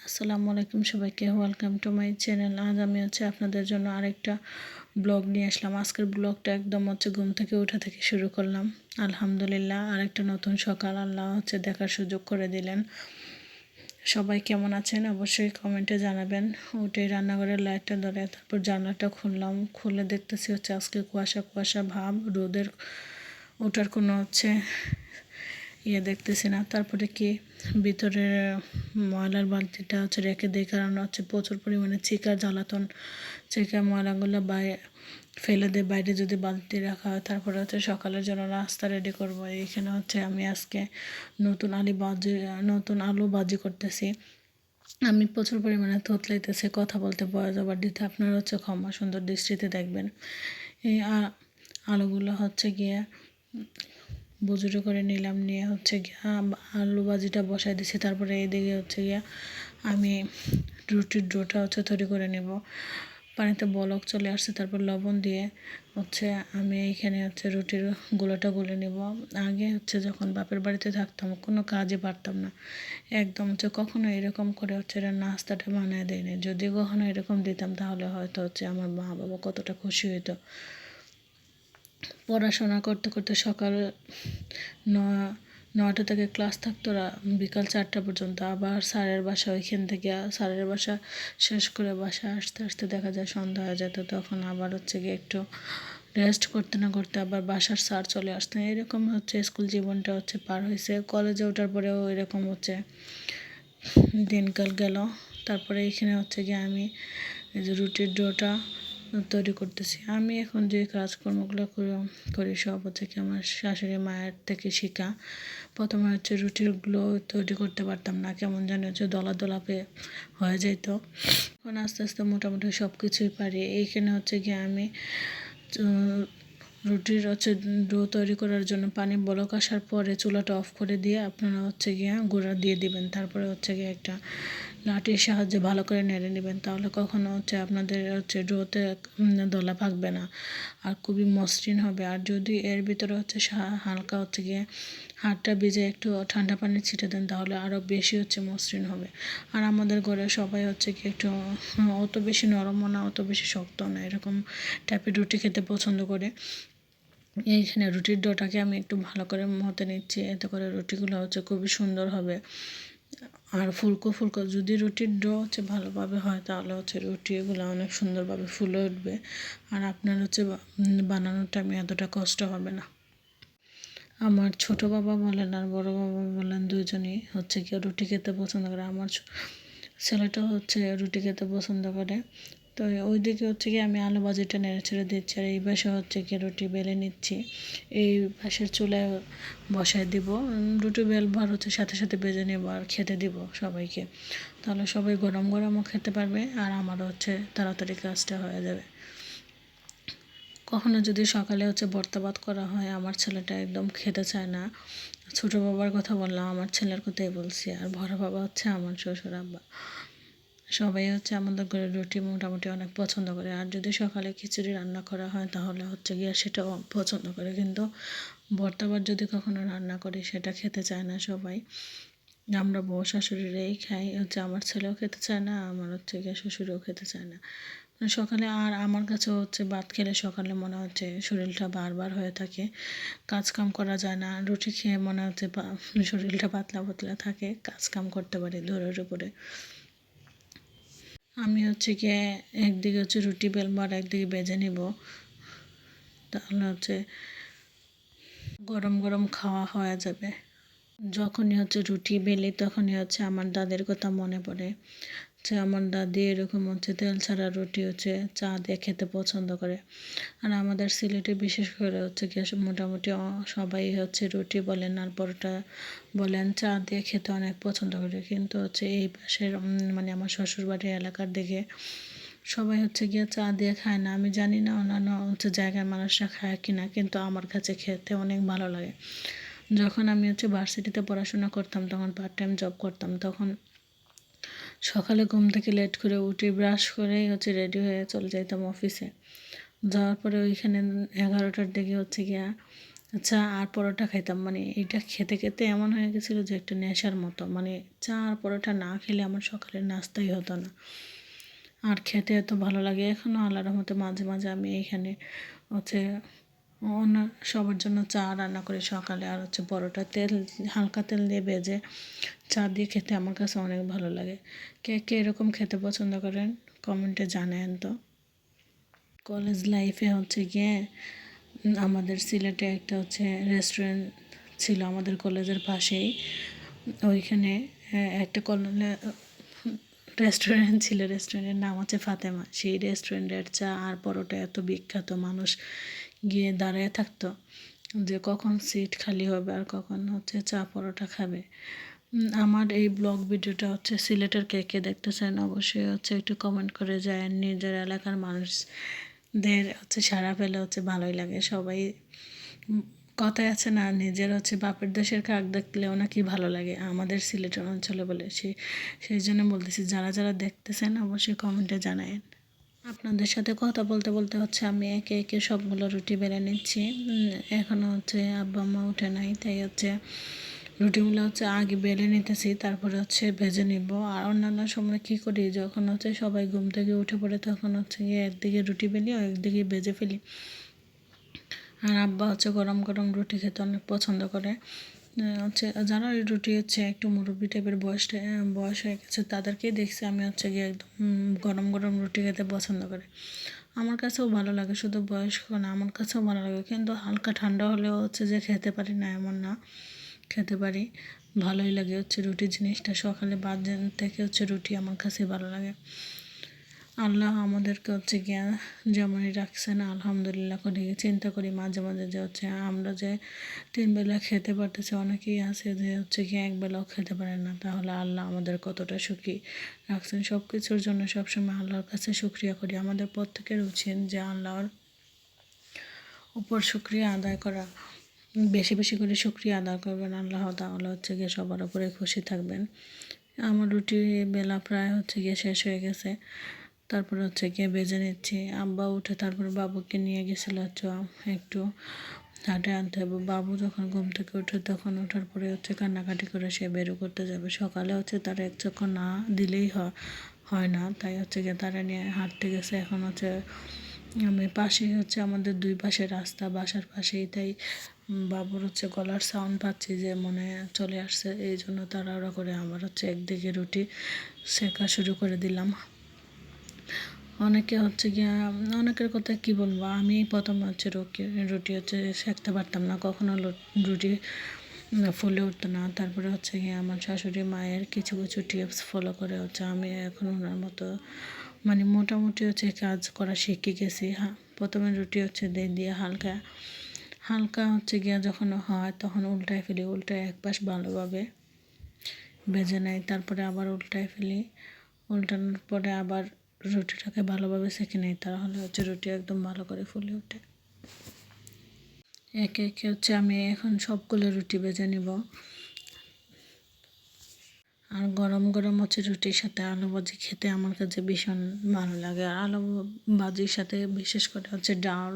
আসসালামু আলাইকুম সবাইকে, ওয়েলকাম টু মাই চ্যানেল। আজ আমি আপনাদের জন্য আরেকটা ব্লগ নিয়ে আসলাম। আজকের ব্লগটা একদম ঘুম থেকে ওঠা থেকে শুরু করলাম। আলহামদুলিল্লাহ, আরেকটা নতুন সকাল আল্লাহ দেখার সুযোগ করে দিলেন। সবাই কেমন আছেন অবশ্যই কমেন্টে জানাবেন। উঠে রান্নাঘরের লাইটটা ধরে তারপর জানলাটা খুললাম, খুলে দেখতেছি আজকে কুয়াশা কুয়াশা ভাব, রোদের ওঠার কোনো দেখতেছি না। তারপরে কি ভিতরে ময়লার বালতিটা রেখে দিই, কারণ প্রচুর পরিমাণে চিকা জ্বালাতন, চিকা ময়লাগুলো ফেলে দিয়ে বাইরে যদি বালতি রাখা হয়। তারপরে সকালের জন্য নাস্তা রেডি করবো। এইখানে আমি আজকে নতুন আলু ভাজি করতেছি। আমি প্রচুর পরিমাণে থতলাইতেছি, কথা বলতে ভয়েস ওভার দিতে, আপনারা ক্ষমা সুন্দর দৃষ্টিতে দেখবেন। এই আলুগুলো গিয়ে বুজুরি করে নিলাম, নিয়ে গিয়া আলু ভাজিটা বসাই দিছি। তারপরে এইদিকে গিয়া আমি রুটির ডোটা তৈরি করে নেব। পানিতে বলক চলে আসছে, তারপর লবণ দিয়ে আমি এইখানে রুটির গুঁড়োটা গুলে নেব। আগে যখন বাপের বাড়িতে থাকতাম কোনো কাজে পারতাম না, একদম কখনো এরকম করে নাস্তাটা বানিয়ে দেয়নি। যদি কখনো এরকম দিতাম তাহলে হয়তো আমার মা বাবা কতটা খুশি হইতো। পড়াশোনা করতে করতে সকাল 9টা থেকে ক্লাস থাকতো, বিকাল 4টা পর্যন্ত। আবার স্যারের বাসা, ওইখান থেকে স্যারের বাসা শেষ করে বাসা আসতে আসতে দেখা যায় সন্ধ্যা হয়ে যেত। তখন আবার গিয়ে একটু রেস্ট করতে না করতে আবার বাসার স্যার চলে আসতেন। এরকম স্কুল জীবনটা পার হয়েছে। কলেজে ওঠার পরেও এরকম দিনকাল গেল। তারপরে এখানে গিয়ে আমি এই যে রুটির ডোটা তৈরি করতেছি। আমি এখন যে কাজকর্মগুলো করি সব কি আমার শাশুড়ি মায়ের থেকে শেখা। প্রথমে রুটিগুলো তৈরি করতে পারতাম না, কেমন জানি দলা দলা হয়ে যেত। এখন আস্তে আস্তে মোটামুটি সব কিছুই পারি। এইখানে গিয়ে আমি রুটির ডো তৈরি করার জন্য পানি বলক আসার পরে চুলাটা অফ করে দিয়ে আপনারা গিয়ে গুঁড়া দিয়ে দিবেন। তারপরে গিয়ে একটা লাঠির সাহায্যে ভালো করে নেড়ে নেবেন, তাহলে কখনো আপনাদের ডোতে দলা পাকবে না আর খুবই মসৃণ হবে। আর যদি এর ভিতরে হালকা গিয়ে হাতটা ভিজে একটু ঠান্ডা পানি ছিটে দেন, তাহলে আরও বেশি মসৃণ হবে। আর আমাদের ঘরে সবাই কি একটু অত বেশি নরমও না অত বেশি শক্ত না, এরকম টাইপের রুটি খেতে পছন্দ করে। এইখানে রুটির ডোটাকে আমি একটু ভালো করে মতে নিচ্ছি, এতে করে রুটিগুলো খুবই সুন্দর হবে। আর ফুলকো ফুলকো যদি রুটির ডো ভালোভাবে হয়, তাহলে রুটিগুলো অনেক সুন্দরভাবে ফুলে উঠবে। আর আপনার বানানোর টাইমে এতটা কষ্ট হবে না। আমার ছোট বাবা বলেন আর বড় বাবা বলেন, দুজনই কি রুটি খেতে পছন্দ করে। আমার ছেলেটা রুটি খেতে পছন্দ করে। তো ওইদিকে কি আমি আলু ভাজিটা নেড়ে ছেড়ে দিচ্ছি, আর এই পাশে কি রুটি বেলে নিচ্ছি। এই পাশের চুলায় বসায় দিব। রুটি বেলবার সাথে সাথে বেজে নেব আর খেতে দিব সবাইকে। তাহলে সবাই গরম গরমও খেতে পারবে, আর আমারও তাড়াতাড়ি কাজটা হয়ে যাবে। কখনো যদি সকালে ভর্তা ভাত করা হয়, আমার ছেলেটা একদম খেতে চায় না। ছোটো বাবার কথা বললাম, আমার ছেলের কথাই বলছি। আর বড় বাবা আমার শ্বশুর আব্বা, সবাই আমাদের ঘরে রুটি মোটামুটি অনেক পছন্দ করে। আর যদি সকালে খিচুড়ি রান্না করা হয়, তাহলে গিয়ে সেটাও পছন্দ করে। কিন্তু ভর্তা ভাত যদি কখনো রান্না করি, সেটা খেতে চায় না সবাই। আমরা বউ শাশুড়িরাই খাই, আমার ছেলেও খেতে চায় না, আমার গিয়ে শ্বশুরও খেতে চায় না সকালে। আর আমার কাছে ভাত খেলে সকালে মনে শরীরটা বারবার হয়ে থাকে, কাজকাম করা যায় না। রুটি খেয়ে মনে শরীরটা পাতলা পাতলা থাকে, কাজকাম করতে পারি দৌড়ের উপরে। আমি গিয়ে একদিকে রুটি বেলবো আর একদিকে বেজে নিব, তাহলে গরম গরম খাওয়া হয়ে যাবে। যখনই রুটি বেলি, তখনই আমার দাদির কথা মনে পড়ে। আমার দাদি এরকম তেল ছাড়া রুটি চা দিয়ে খেতে পছন্দ করে। আর আমাদের সিলেটে বিশেষ করে মোটামুটি সবাই রুটি বলেন আর পরোটা বলেন চা দিয়ে খেতে অনেক পছন্দ করে। কিন্তু এই পাশের মানে আমার শ্বশুরবাড়ির এলাকার দিকে সবাই গিয়ে চা দিয়ে খায় না। আমি জানি না অন্যান্য জায়গার মানুষরা খায় কিনা, কিন্তু আমার কাছে খেতে অনেক ভালো লাগে। যখন আমি ভার্সিটিতে পড়াশোনা করতাম, তখন পার্ট টাইম জব করতাম, তখন সকালে ঘুম থেকে লেট করে উঠে ব্রাশ করেই রেডি হয়ে চলে যাইতাম অফিসে। যাওয়ার পরে ওইখানে 11টার দিকে গিয়া চা আর পরোটা খাইতাম, মানে এটা খেতে খেতে এমন হয়ে গেছিলো যে একটা নেশার মতো, মানে চা আর পরোটা না খেলে আমার সকালের নাস্তাই হতো না। আর খেতে এত ভালো লাগে এখনও, আল্লাহর রহমতে মাঝে মাঝে আমি এইখানে হচ্ছে অন্য সবার জন্য চা রান্না করি সকালে, আর হচ্ছে পরোটা হালকা তেল দিয়ে ভেজে চা দিয়ে খেতে আমার কাছে অনেক ভালো লাগে। কে কে এরকম খেতে পছন্দ করেন কমেন্টে জানান তো। কলেজ লাইফে হচ্ছে গিয়ে আমাদের সিলেটে একটা হচ্ছে রেস্টুরেন্ট ছিল আমাদের কলেজের পাশেই, ওইখানে একটা রেস্টুরেন্ট ছিল, রেস্টুরেন্টের নাম হচ্ছে ফাতেমা। সেই রেস্টুরেন্টের চা আর পরোটা এত বিখ্যাত, মানুষ গিয়ে দাঁড়িয়ে থাকতো যে কখন সিট খালি হবে আর কখন হচ্ছে চা পরোটা খাবে। আমার এই ব্লগ ভিডিওটা হচ্ছে সিলেটের কে কে দেখতেছেন অবশ্যই হচ্ছে একটু কমেন্ট করে যায়। নিজের এলাকার মানুষদের হচ্ছে সাড়া পেলে হচ্ছে ভালোই লাগে। সবাই কথায় আছে না, নিজের হচ্ছে বাপের দেশের কাক দেখলেও নাকি ভালো লাগে, আমাদের সিলেটের অঞ্চলে বলে। সেই জন্য বলতেছি, যারা যারা দেখতেছেন অবশ্যই কমেন্টে জানায়েন। আপনাদের সাথে কথা বলতে বলতে হচ্ছে আমি একে একে সবগুলো রুটি বেলে নিচ্ছি। এখনও হচ্ছে আব্বা আম্মা উঠে নাই, তাই হচ্ছে রুটিগুলো হচ্ছে আগে বেলে নিতেছি, তারপরে হচ্ছে ভেজে নিব। আর অন্যান্য সময় কী করি, যখন হচ্ছে সবাই ঘুম থেকে উঠে পড়ে তখন হচ্ছে গিয়ে একদিকে রুটি বেলি আর একদিকে ভেজে ফেলি। আর আব্বা হচ্ছে গরম গরম রুটি খেতে অনেক পছন্দ করে। হচ্ছে যারা এই রুটি হচ্ছে একটু মুরব্বি টাইপের বয়স হয়ে গেছে তাদেরকেই দেখছি আমি হচ্ছে গিয়ে একদম গরম গরম রুটি খেতে পছন্দ করে। আমার কাছেও ভালো লাগে, শুধু বয়স্ক না, আমার কাছেও ভালো লাগে, কিন্তু হালকা ঠান্ডা হলেও হচ্ছে যে খেতে পারি না এমন না, খেতে পারি, ভালোই লাগে হচ্ছে রুটি জিনিসটা। সকালে বাদ থেকে হচ্ছে রুটি আমার কাছে ভালো লাগে। আল্লাহ আমাদেরকে হচ্ছে গিয়া যেমনই রাখছেন আলহামদুলিল্লাহ করি। চিন্তা করি মাঝে মাঝে যে হচ্ছে আমরা যে 3 বেলা খেতে পারতেছি, অনেকেই আছে যে হচ্ছে গিয়ে 1 বেলাও খেতে পারে না, তাহলে আল্লাহ আমাদের কতটা সুখী রাখছেন। সব কিছুর জন্য সবসময় আল্লাহর কাছে শুকরিয়া করি। আমাদের প্রত্যেকের উচিত যে আল্লাহর উপর শুকরিয়া আদায় করা, বেশি বেশি করে শুকরিয়া আদায় করবেন, আল্লাহ তাআলা হচ্ছে গিয়ে সবার উপরে খুশি থাকবেন। আমার রুটি বেলা প্রায় হচ্ছে গিয়ে শেষ হয়ে গেছে, তারপরে হচ্ছে গিয়ে ভেজে নিচ্ছি। আব্বা উঠে তারপরে বাবুকে নিয়ে গেছিলো হচ্ছে একটু হাটে আনতে হবে। বাবু যখন ঘুম থেকে ওঠে তখন ওঠার পরে হচ্ছে কান্নাকাটি করে সে বেরো করতে যাবে। সকালে হচ্ছে তারা এক চক্কর না দিলেই হয় না, তাই হচ্ছে গিয়ে তারা নিয়ে হাঁটতে গেছে। এখন হচ্ছে আমি পাশেই হচ্ছে আমাদের 2 পাশে রাস্তা, বাসার পাশেই, তাই বাবুর হচ্ছে গলার সাউন্ড পাচ্ছি যে মনে চলে আসছে, এই জন্য তাড়াহুড়া করে আবার হচ্ছে একদিকে রুটি সেকা শুরু করে দিলাম। অনেকে হচ্ছে গিয়া অনেকের কথা কি বলবো, আমি প্রথম হচ্ছে রুটি হচ্ছে সেঁকতে পারতাম না, কখনো রুটি ফুলে উঠতো না। তারপরে হচ্ছে গিয়ে আমার শাশুড়ি মায়ের কিছু কিছু টিপস ফলো করে হচ্ছে আমি এখন ওনার মতো মানে মোটামুটি হচ্ছে কাজ করা শিখে গেছি। প্রথমে রুটি হচ্ছে দিয়ে হালকা হালকা হচ্ছে গিয়া যখন হয় তখন উল্টায় ফেলি, উল্টায় এক পাশ ভালোভাবে ভেজে নেয়, তারপরে আবার উল্টায় ফেলি, উল্টানোর পরে আবার রুটিটাকে ভালোভাবে সেঁকে নেই, তাহলে হচ্ছে রুটি একদম ভালো করে ফুলে ওঠে। একে একে হচ্ছে আমি এখন সবগুলো রুটি ভেজে নিব। আর গরম গরম হচ্ছে রুটির সাথে আলু ভাজি খেতে আমার কাছে ভীষণ ভালো লাগে। আর আলু ভাজির সাথে বিশেষ করে হচ্ছে ডাল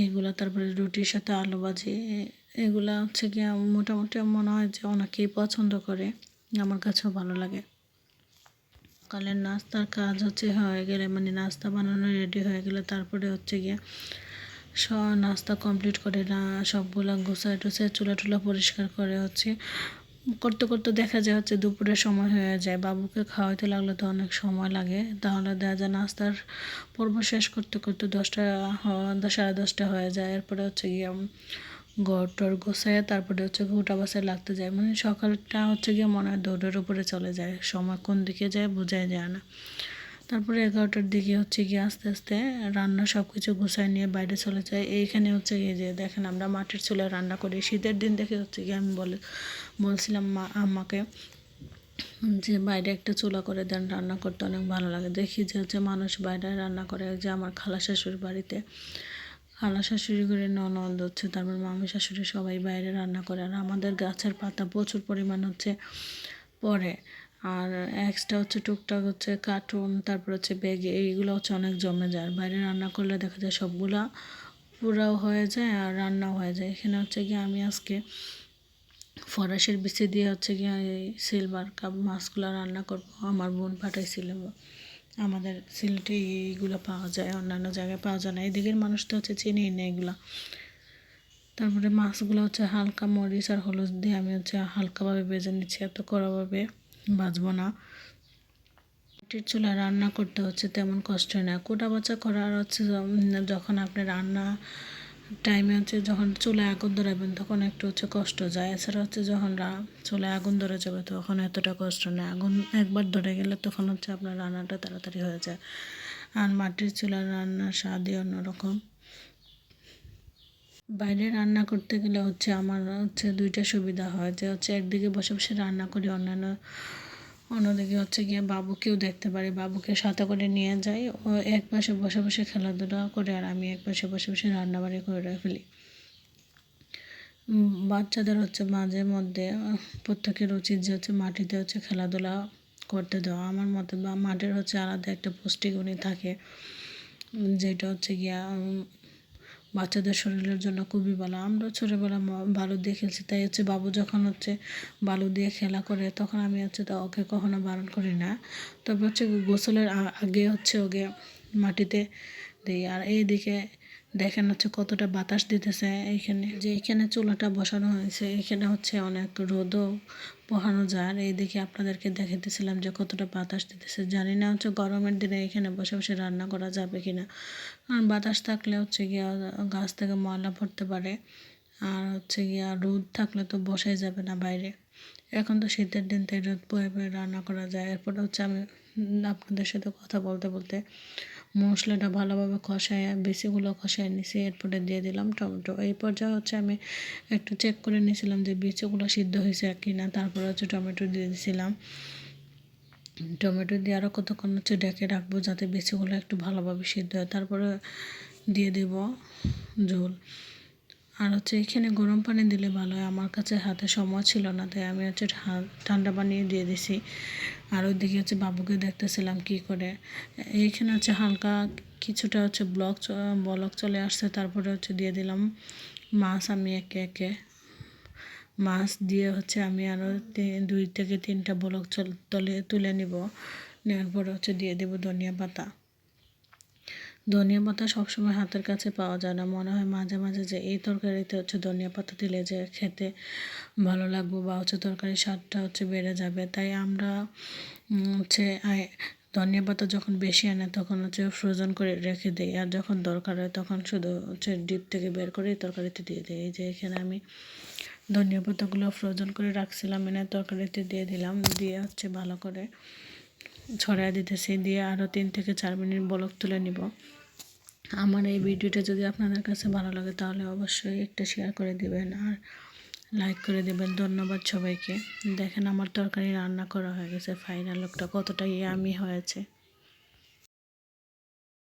এইগুলো, তারপরে রুটির সাথে আলু ভাজি, এগুলা হচ্ছে গিয়ে মোটামুটি মনে হয় যে অনেকেই পছন্দ করে, আমার কাছেও ভালো লাগে। সকালের নাস্তার কাজ হচ্ছে হয়ে গেলে, মানে নাস্তা বানানো রেডি হয়ে গেলে তারপরে হচ্ছে গিয়ে নাস্তা কমপ্লিট করে না সবগুলো গোছায় টোছায় চুলা টুলা পরিষ্কার করে হচ্ছে করতে করতে দেখা যায় হচ্ছে দুপুরের সময় হয়ে যায়। বাবুকে খাওয়াইতে লাগলে তো অনেক সময় লাগে, তাহলে দেখা যায় নাস্তার পর্ব শেষ করতে করতে 10টা 10:30 হয়ে যায়। এরপরে হচ্ছে গিয়ে ঘর টর গোছায় তারপরে হচ্ছে ঘুটা বাসায় লাগতে যায়, মানে সকালটা হচ্ছে গিয়ে মনে হয় দৌড়ের উপরে চলে যায়, সময় কোন দিকে যায় বোঝাই যায় না। তারপরে 11টার দিকে হচ্ছে গিয়ে আস্তে আস্তে রান্না সব কিছু গুছায় নিয়ে বাইরে চলে যায়। এইখানে হচ্ছে গিয়ে যে দেখেন আমরা মাটির চুলায় রান্না করি, শীতের দিন দেখে হচ্ছে গিয়ে আমি বলছিলাম আম্মাকে যে বাইরে একটা চুলা করে দেন, রান্না করতে অনেক ভালো লাগে। দেখি যে হচ্ছে মানুষ বাইরে রান্না করে, যে আমার খালা শাশুড়ির বাড়িতে খালা শাশুড়ি করে ননদ হচ্ছে, তারপর মামি শাশুড়ি সবাই বাইরে রান্না করে। আর আমাদের গাছের পাতা প্রচুর পরিমাণ হচ্ছে পড়ে, আর এক্সট্রা হচ্ছে টুকটাক হচ্ছে কার্টুন, তারপর হচ্ছে ব্যাগ, এইগুলো হচ্ছে অনেক জমে যায়। বাইরে রান্না করলে দেখা যায় সবগুলা পোড়াও হয়ে যায় আর রান্নাও হয়ে যায়। এখানে হচ্ছে গিয়ে আমি আজকে ফরাসের বিচি দিয়ে হচ্ছে গিয়ে এই সিলভার কাপ মাছগুলো রান্না করব। আমার বোন পাঠাইছিল। আমাদের সিলেটে এইগুলো পাওয়া যায়, অন্যান্য জায়গায় পাওয়া যায় না, এদিকের মানুষ তো হচ্ছে চিনিই না এগুলো। তারপরে মাছগুলো হচ্ছে হালকা মরিচ আর হলুদ দিয়ে আমি হচ্ছে হালকাভাবে ভেজে নিচ্ছি, এত কড়াভাবে ভাজবো না। মাটির চুলায় রান্না করতে হচ্ছে তেমন কষ্ট না, কোটা বাছা করার হচ্ছে যখন আপনি রান্না টাইমে হচ্ছে যখন চুলায় আগুন ধরাবেন তখন একটু হচ্ছে কষ্ট যায়, এছাড়া হচ্ছে যখন চুলায় আগুন ধরে যাবে তখন এতটা কষ্ট নেই। আগুন একবার ধরে গেলে তখন হচ্ছে আপনার রান্নাটা তাড়াতাড়ি হয়ে যায়। আর মাটির চুলার রান্নার স্বাদই অন্যরকম। বাইরে রান্না করতে গেলে হচ্ছে আমার হচ্ছে দুইটা সুবিধা হয়, যে হচ্ছে একদিকে বসে বসে রান্না করি, অন্যদিকে হচ্ছে গিয়ে বাবুকেও দেখতে পারি, বাবুকে সাথে করে নিয়ে যাই, ও এক পাশে বসে বসে খেলাধুলা করে আর আমি এক পাশে বসে বসে রান্নাবাড়ি করে ফেলি। বাচ্চাদের হচ্ছে মাঝে মধ্যে প্রত্যেকের উচিত যে হচ্ছে মাটিতে হচ্ছে খেলাধুলা করতে দেওয়া। আমার মতে বা মাটির হচ্ছে আলাদা একটা পুষ্টিগুণই থাকে, যেটা হচ্ছে গিয়া বাচ্চাদের শরীরের জন্য খুবই ভালো। আমরা ছোটোবেলা বালু দিয়ে খেলছি, তাই হচ্ছে বাবু যখন হচ্ছে বালু দিয়ে খেলা করে তখন আমি হচ্ছে তো ওকে কখনো বারণ করি না, তবে হচ্ছে গোসলের আগে হচ্ছে ওকে মাটিতে দিই। আর এইদিকে দেখেন হচ্ছে কতটা বাতাস দিতেছে, এইখানে চুলাটা বসানো হয়েছে, এখানে হচ্ছে অনেক রোদও পোহানো যায়। আর এইদিকে আপনাদেরকে দেখাতেছিলাম যে কতটা বাতাস দিতেছে, জানি না হচ্ছে গরমের দিনে এখানে বসে বসে রান্না করা যাবে কিনা, কারণ বাতাস থাকলে হচ্ছে গিয়া গাছ থেকে ময়লা পড়তে পারে, আর হচ্ছে গিয়া রোদ থাকলে তো বসাই যাবে না বাইরে। এখন তো শীতের দিন, তাই রোদ বয়ে বয়ে রান্না করা যায়। এরপরে হচ্ছে আমি আপনাদের সাথে কথা বলতে বলতে মশলাটা ভালোভাবে কষায় বিচিগুলো কষায় নিছি, এরপরে দিয়ে দিলাম টমেটো। এই পর্যায়ে হচ্ছে আমি একটু চেক করে নিয়েছিলাম যে বিচিগুলো সিদ্ধ হয়েছে কি না, তারপরে হচ্ছে টমেটো দিয়ে দিয়েছিলাম। টমেটো দিয়ে আরও কতক্ষণ হচ্ছে ঢেকে রাখবো যাতে বিচিগুলো একটু ভালোভাবে সিদ্ধ হয়, তারপরে দিয়ে দেব ঝোল। আর হচ্ছে এখানে গরম পানি দিলে ভালো হয়, আমার কাছে হাতে সময় ছিল না, তাই আমি হচ্ছে ঠান্ডা পানি দিয়ে দিছি। আর ওইদিকে হচ্ছে বাবুকে দেখতেছিলাম কি করে। এইখানে হচ্ছে হালকা কিছুটা হচ্ছে বলক চলে আসছে, তারপরে হচ্ছে দিয়ে দিলাম মাছ। আমি একে একে মাছ দিয়ে হচ্ছে আমি আরও 2 থেকে 3টা বলক তুলে নিব, নেওয়ার পরে হচ্ছে দিয়ে দেব ধনিয়া পাতা। ধনিয়া পাতা সবসময় হাতের কাছে পাওয়া যায় না, মনে হয় মাঝে মাঝে যে এই তরকারিতে হচ্ছে ধনিয়া পাতা দিলে যে খেতে ভালো লাগবে বা হচ্ছে তরকারির স্বাদটা হচ্ছে বেড়ে যাবে, তাই আমরা হচ্ছে ধনিয়া পাতা যখন বেশি আনে তখন হচ্ছে ফ্রোজেন করে রেখে দিই, আর যখন দরকার হয় তখন শুধু হচ্ছে ডিপ থেকে বের করে তরকারিতে দিয়ে দিই। এই যে এখানে আমি ধনিয়া পাতাগুলো ফ্রোজেন করে রাখছিলাম, এনে তরকারিতে দিয়ে দিলাম, দিয়ে হচ্ছে ভালো করে ছড়াই দিতেছি, দিয়ে আরও 3 থেকে 4 মিনিট বলক তুলে নিব। আমার এই ভিডিওটা যদি আপনাদের কাছে ভালো লাগে তাহলে অবশ্যই একটা শেয়ার করে দিবেন আর লাইক করে দেবেন। ধন্যবাদ সবাইকে। দেখেন আমার তরকারি রান্না করা হয়ে গেছে, ফাইনাল লুকটা কতটা ইয়ামি হয়েছে।